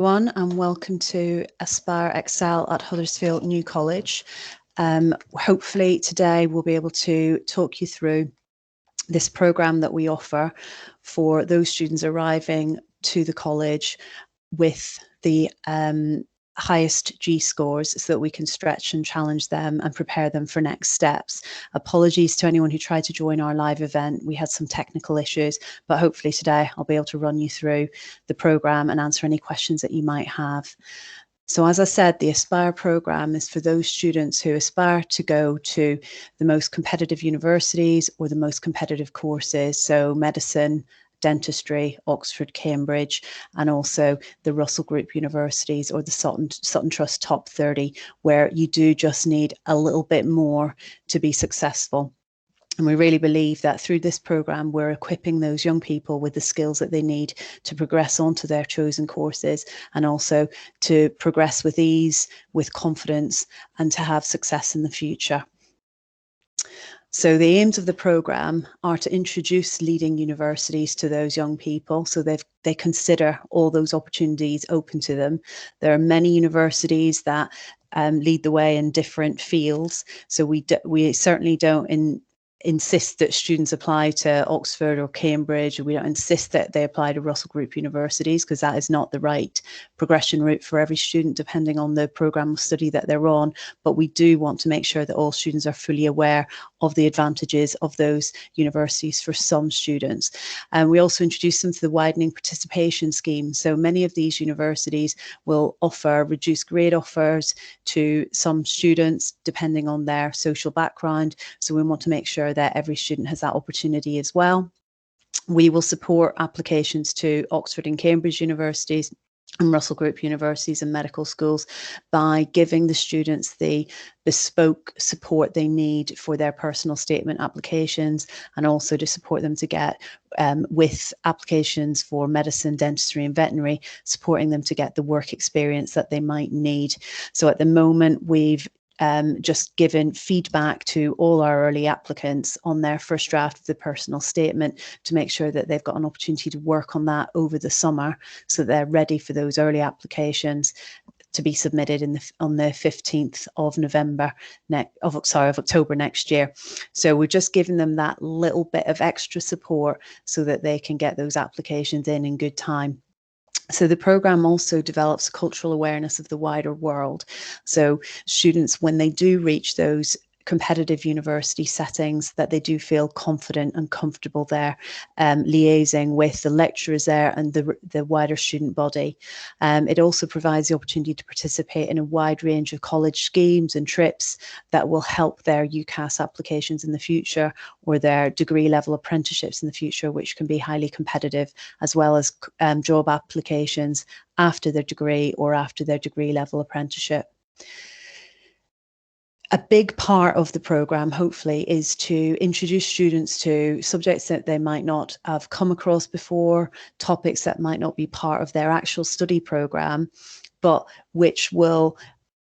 Everyone, and welcome to Aspire Excel at Huddersfield New College. Hopefully today we'll be able to talk you through this programme that we offer for those students arriving to the college with the highest G scores, so that we can stretch and challenge them and prepare them for next steps. Apologies to anyone who tried to join our live event. We had some technical issues, but hopefully today I'll be able to run you through the programme and answer any questions that you might have. So as I said, the Aspire programme is for those students who aspire to go to the most competitive universities or the most competitive courses, so medicine, dentistry, Oxford, Cambridge, and also the Russell Group universities or the Sutton Trust top 30, where you do just need a little bit more to be successful. And we really believe that through this programme, we're equipping those young people with the skills that they need to progress onto their chosen courses, and also to progress with ease, with confidence, and to have success in the future. So the aims of the programme are to introduce leading universities to those young people, so they consider all those opportunities open to them. There are many universities that lead the way in different fields, so we certainly don't insist that students apply to Oxford or Cambridge, or we don't insist that they apply to Russell Group universities, because that is not the right progression route for every student, depending on the programme of study that they're on. But we do want to make sure that all students are fully aware of the advantages of those universities for some students. And we also introduce them to the widening participation scheme. So many of these universities will offer reduced grade offers to some students, depending on their social background. So we want to make sure that every student has that opportunity as well. We will support applications to Oxford and Cambridge universities and Russell Group universities and medical schools by giving the students the bespoke support they need for their personal statement applications, and also to support them to get with applications for medicine, dentistry and veterinary, supporting them to get the work experience that they might need. So at the moment, we've just given feedback to all our early applicants on their first draft of the personal statement to make sure that they've got an opportunity to work on that over the summer, so they're ready for those early applications to be submitted on the 15th of October next year. So we're just giving them that little bit of extra support so that they can get those applications in good time. So the programme also develops cultural awareness of the wider world. So students, when they do reach those competitive university settings, that they do feel confident and comfortable there, liaising with the lecturers there and the wider student body. It also provides the opportunity to participate in a wide range of college schemes and trips that will help their UCAS applications in the future, or their degree level apprenticeships in the future, which can be highly competitive, as well as job applications after their degree or after their degree level apprenticeship. A big part of the programme, hopefully, is to introduce students to subjects that they might not have come across before, topics that might not be part of their actual study programme, but which will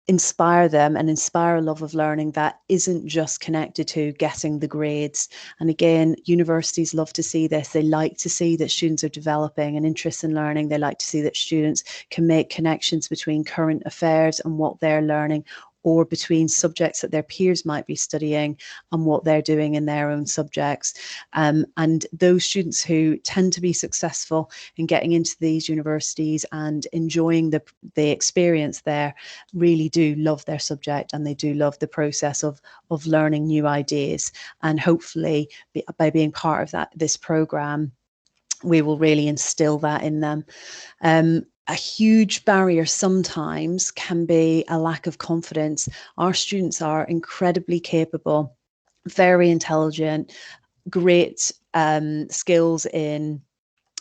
inspire them and inspire a love of learning that isn't just connected to getting the grades. And again, universities love to see this. They like to see that students are developing an interest in learning. They like to see that students can make connections between current affairs and what they're learning, or between subjects that their peers might be studying and what they're doing in their own subjects. And those students who tend to be successful in getting into these universities and enjoying the experience there really do love their subject, and they do love the process of learning new ideas. And hopefully, by being part of this programme, we will really instill that in them. A huge barrier sometimes can be a lack of confidence. Our students are incredibly capable, very intelligent, great skills in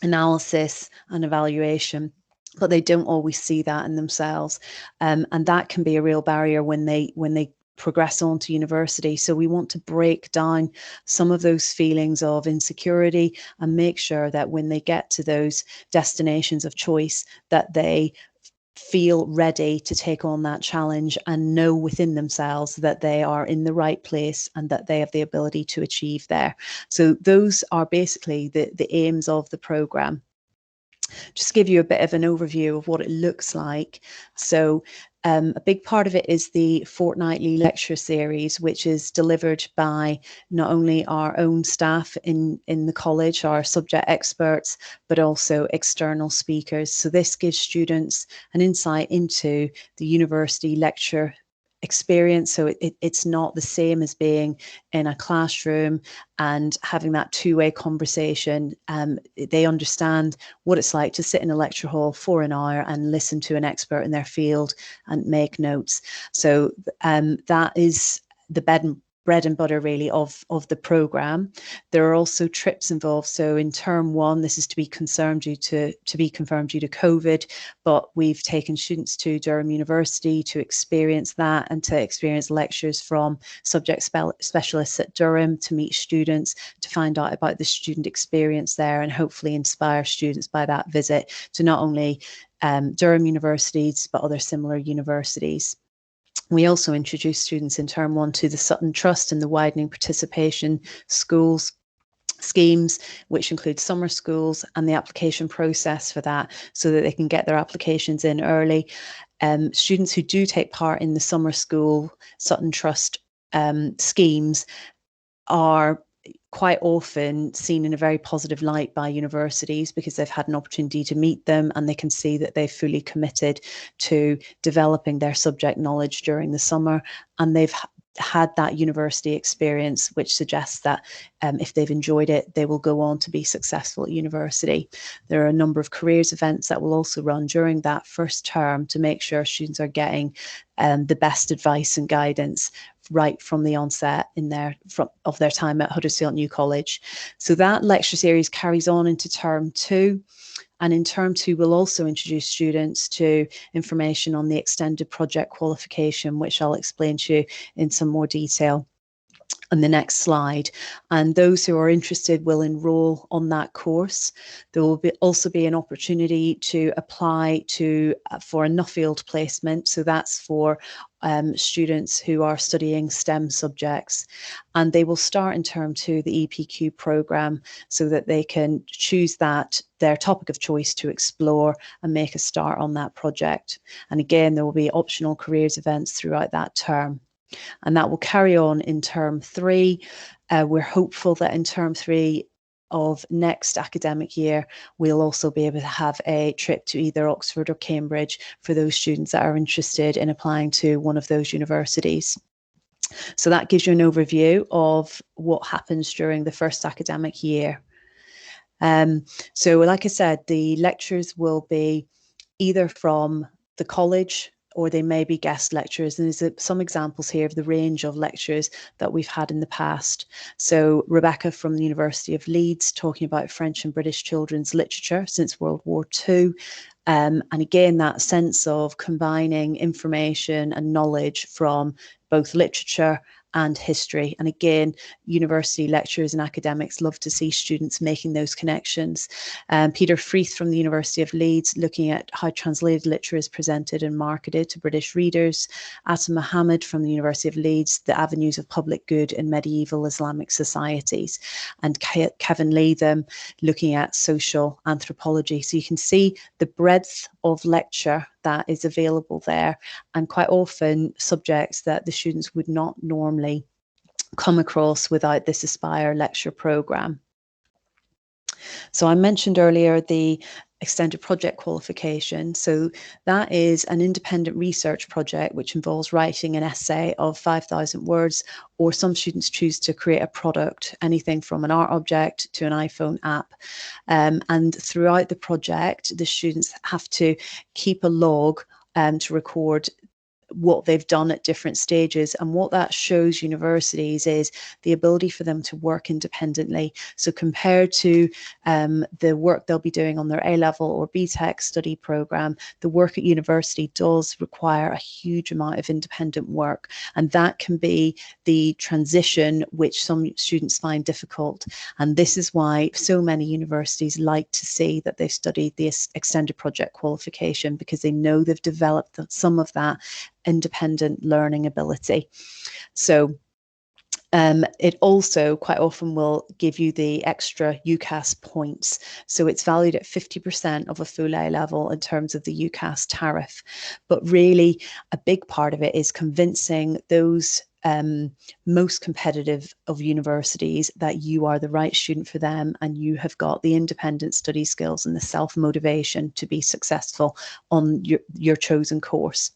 analysis and evaluation, but they don't always see that in themselves. And that can be a real barrier when they progress on to university. So we want to break down some of those feelings of insecurity and make sure that when they get to those destinations of choice, that they feel ready to take on that challenge and know within themselves that they are in the right place and that they have the ability to achieve there. So those are basically the aims of the programme. Just to give you a bit of an overview of what it looks like. So a big part of it is the fortnightly lecture series, which is delivered by not only our own staff in the college, our subject experts, but also external speakers. So this gives students an insight into the university lecture experience. So it's not the same as being in a classroom and having that two-way conversation. They understand what it's like to sit in a lecture hall for an hour and listen to an expert in their field and make notes. So that is the bread and butter really of the program. There are also trips involved. So in term one, this is to be confirmed due to COVID, but we've taken students to Durham University to experience that and to experience lectures from subject specialists at Durham, to meet students, to find out about the student experience there, and hopefully inspire students by that visit to not only Durham universities, but other similar universities. We also introduced students in term one to the Sutton Trust and the widening participation schools schemes, which include summer schools, and the application process for that, so that they can get their applications in early. Students who do take part in the summer school Sutton Trust schemes are quite often seen in a very positive light by universities, because they've had an opportunity to meet them and they can see that they've fully committed to developing their subject knowledge during the summer, and they've had that university experience, which suggests that if they've enjoyed it, they will go on to be successful at university. There are a number of careers events that will also run during that first term to make sure students are getting the best advice and guidance right from the onset of their time at Huddersfield New College. So that lecture series carries on into term two. And in term two, we'll also introduce students to information on the extended project qualification, which I'll explain to you in some more detail on the next slide. And those who are interested will enroll on that course. There will also be an opportunity to apply for a Nuffield placement. So that's for students who are studying STEM subjects, and they will start in term two the EPQ program, so that they can choose their topic of choice to explore and make a start on that project. And again, there will be optional careers events throughout that term, and that will carry on in term three. We're hopeful that in term three of next academic year, we'll also be able to have a trip to either Oxford or Cambridge for those students that are interested in applying to one of those universities. So that gives you an overview of what happens during the first academic year. So like I said, the lectures will be either from the college, or they may be guest lecturers. And there's some examples here of the range of lectures that we've had in the past. So Rebecca from the University of Leeds, talking about French and British children's literature since World War II. And again, that sense of combining information and knowledge from both literature and history. And again, university lecturers and academics love to see students making those connections. Peter Freeth from the University of Leeds, looking at how translated literature is presented and marketed to British readers. Atam Mohammed from the University of Leeds, the avenues of public good in medieval Islamic societies. And Kevin Latham, looking at social anthropology. So you can see the breadth of lecture that is available there, and quite often subjects that the students would not normally come across without this Aspire lecture programme. So I mentioned earlier the extended project qualification. So that is an independent research project which involves writing an essay of 5,000 words, or some students choose to create a product, anything from an art object to an iPhone app. And throughout the project, the students have to keep a log to record what they've done at different stages. And what that shows universities is the ability for them to work independently. So compared to the work they'll be doing on their A-level or BTEC study program, the work at university does require a huge amount of independent work. And that can be the transition which some students find difficult. And this is why so many universities like to see that they've studied this extended project qualification, because they know they've developed some of that independent learning ability. So It also quite often will give you the extra UCAS points. So it's valued at 50% of a full A level in terms of the UCAS tariff. But really, a big part of it is convincing those most competitive of universities that you are the right student for them, and you have got the independent study skills and the self-motivation to be successful on your chosen course.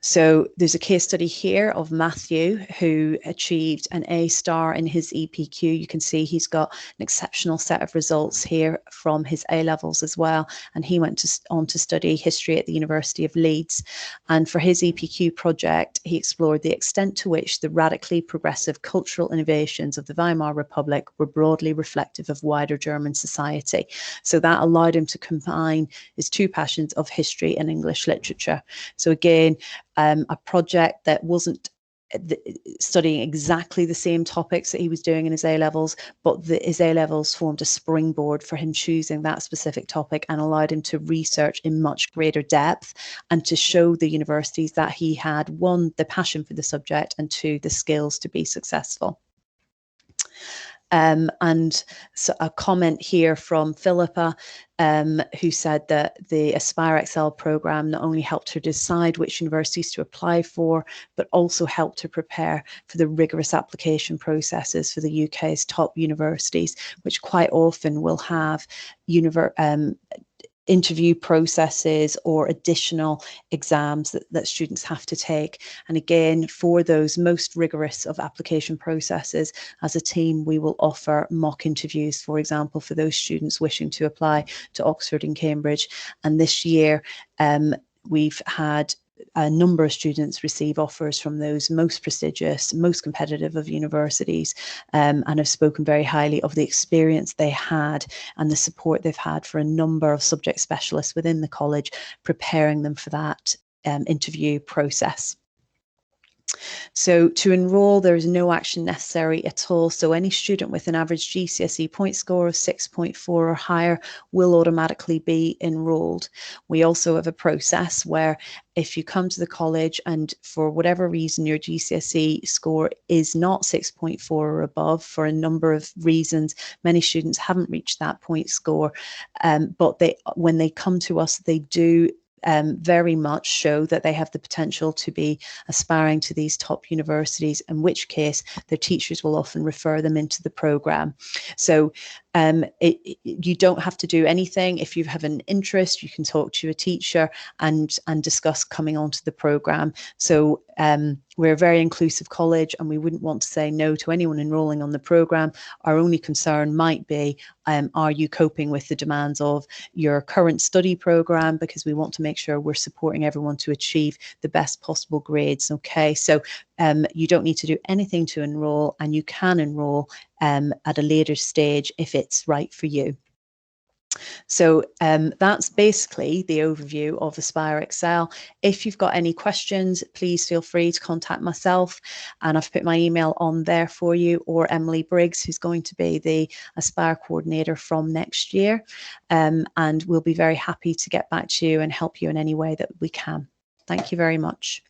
So there's a case study here of Matthew, who achieved an A star in his EPQ. You can see he's got an exceptional set of results here from his A levels as well. And he went on to study history at the University of Leeds. And for his EPQ project, he explored the extent to which the radically progressive cultural innovations of the Weimar Republic were broadly reflective of wider German society. So that allowed him to combine his two passions of history and English literature. So again, a project that wasn't studying exactly the same topics that he was doing in his A-levels, but his A-levels formed a springboard for him choosing that specific topic and allowed him to research in much greater depth and to show the universities that he had, one, the passion for the subject, and two, the skills to be successful. And so a comment here from Philippa, who said that the Aspire Excel program not only helped her decide which universities to apply for, but also helped her prepare for the rigorous application processes for the UK's top universities, which quite often will have interview processes or additional exams that students have to take. And again, for those most rigorous of application processes, as a team, we will offer mock interviews, for example, for those students wishing to apply to Oxford and Cambridge. And this year, we've had a number of students receive offers from those most prestigious, most competitive of universities, and have spoken very highly of the experience they had and the support they've had for a number of subject specialists within the college, preparing them for that interview process. So to enroll, there is no action necessary at all. So any student with an average GCSE point score of 6.4 or higher will automatically be enrolled. We also have a process where if you come to the college and for whatever reason your GCSE score is not 6.4 or above, for a number of reasons, many students haven't reached that point score, but when they come to us, they do very much show that they have the potential to be aspiring to these top universities, in which case their teachers will often refer them into the programme. So you don't have to do anything. If you have an interest, you can talk to a teacher and discuss coming onto the programme. So we're a very inclusive college, and we wouldn't want to say no to anyone enrolling on the programme. Our only concern might be, are you coping with the demands of your current study programme? Because we want to make sure we're supporting everyone to achieve the best possible grades. Okay, so you don't need to do anything to enrol, and you can enrol at a later stage if it's right for you. So that's basically the overview of Aspire Excel. If you've got any questions, please feel free to contact myself, and I've put my email on there for you, or Emily Briggs, who's going to be the Aspire coordinator from next year, and we'll be very happy to get back to you and help you in any way that we can. Thank you very much.